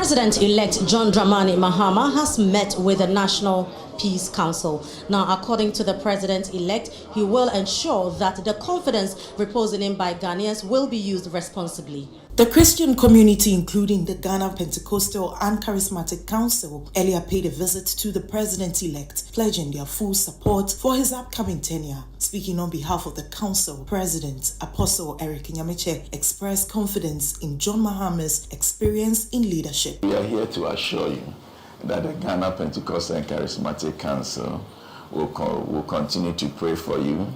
President-elect John Dramani Mahama has met with the National Peace Council. Now, according to the president-elect, he will ensure that the confidence reposed in him by Ghanaians will be used responsibly. The Christian community, including the Ghana Pentecostal and Charismatic Council, earlier paid a visit to the president-elect, pledging their full support for his upcoming tenure. Speaking on behalf of the council, President Apostle Eric Nyamiche expressed confidence in John Mahama's experience in leadership. We are here to assure you that the Ghana Pentecostal and Charismatic Council will continue to pray for you,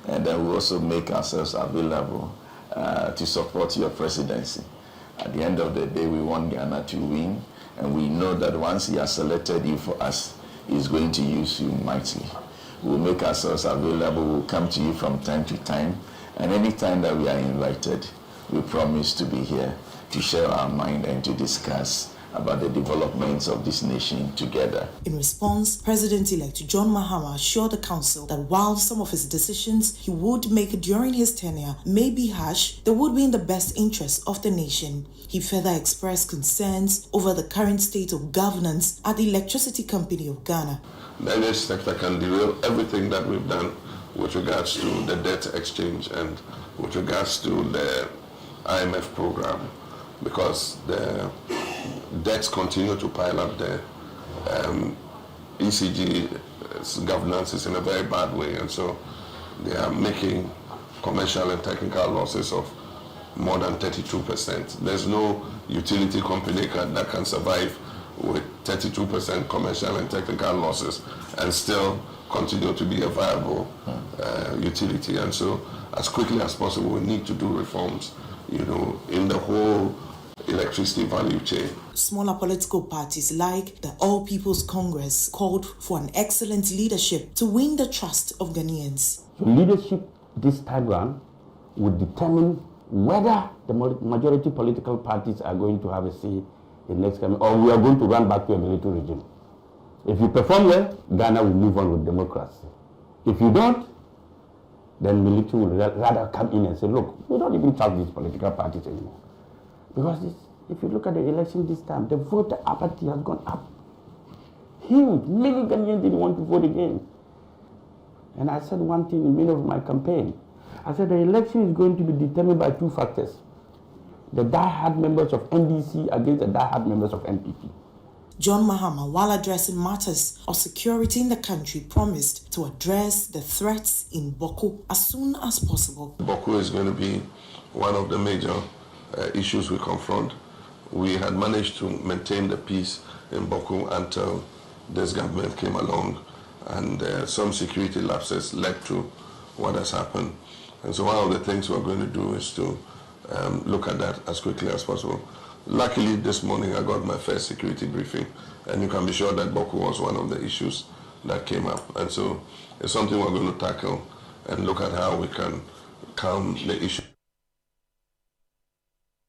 and then we'll also make ourselves available to support your presidency. At the end of the day, we want Ghana to win, and we know that once he has selected you for us, he's going to use you mightily. We'll make ourselves available. We'll come to you from time to time, and any time that we are invited, we promise to be here to share our mind and to discuss about the developments of this nation together. In response, President-elect John Mahama assured the council that while some of his decisions he would make during his tenure may be harsh, they would be in the best interest of the nation. He further expressed concerns over the current state of governance at the Electricity Company of Ghana. The energy sector can derail everything that we've done with regards to the debt exchange and with regards to the IMF program, because the debts continue to pile up there. ECG's governance is in a very bad way, and so they are making commercial and technical losses of more than 32%. There's no utility company that can survive with 32% commercial and technical losses and still continue to be a viable utility. And so as quickly as possible, we need to do reforms, in the whole electricity value chain. Smaller political parties like the All People's Congress called for an excellent leadership to win the trust of Ghanaians. So leadership this time round would determine whether the majority political parties are going to have a say in next coming, or we are going to run back to a military regime. If you perform well, Ghana will move on with democracy. If you don't, then military will rather come in and say, look, we don't even trust these political parties anymore. Because if you look at the election this time, the voter apathy has gone up. Huge. Many Ghanaians didn't want to vote again. And I said one thing in the middle of my campaign. I said the election is going to be determined by two factors. The die-hard members of NDC against the die-hard members of NPP. John Mahama, while addressing matters of security in the country, promised to address the threats in Boko as soon as possible. Boko is going to be one of the major issues we confront. We had managed to maintain the peace in Boko until this government came along, and some security lapses led to what has happened. And so one of the things we're going to do is to look at that as quickly as possible. Luckily, this morning I got my first security briefing, and you can be sure that Boko was one of the issues that came up. And so it's something we're going to tackle and look at how we can calm the issue.